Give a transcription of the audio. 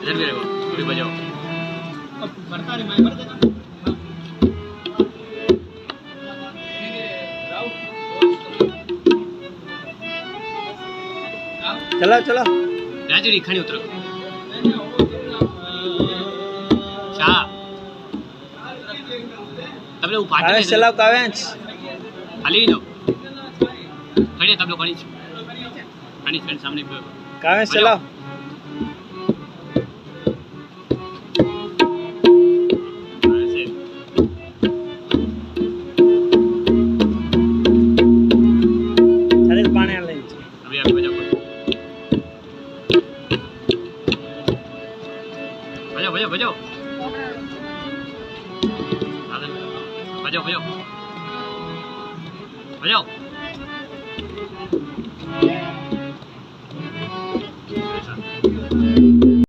इधर भी रहो, थोड़ी बजाओ। बढ़ता नहीं, मैं बढ़ देता। चलो चलो राजू री खड़ी उतरो। शाह तबले वो पाटे कावेंश चलाओ कावेंश खाली दो खड़े तबले खड़ी खड़ी सामने पे कावेंश चलाओ चल पानी ले अभी अभी बजाओ बजाओ बजाओ बजाओ बजाओ बजाओ बजाओ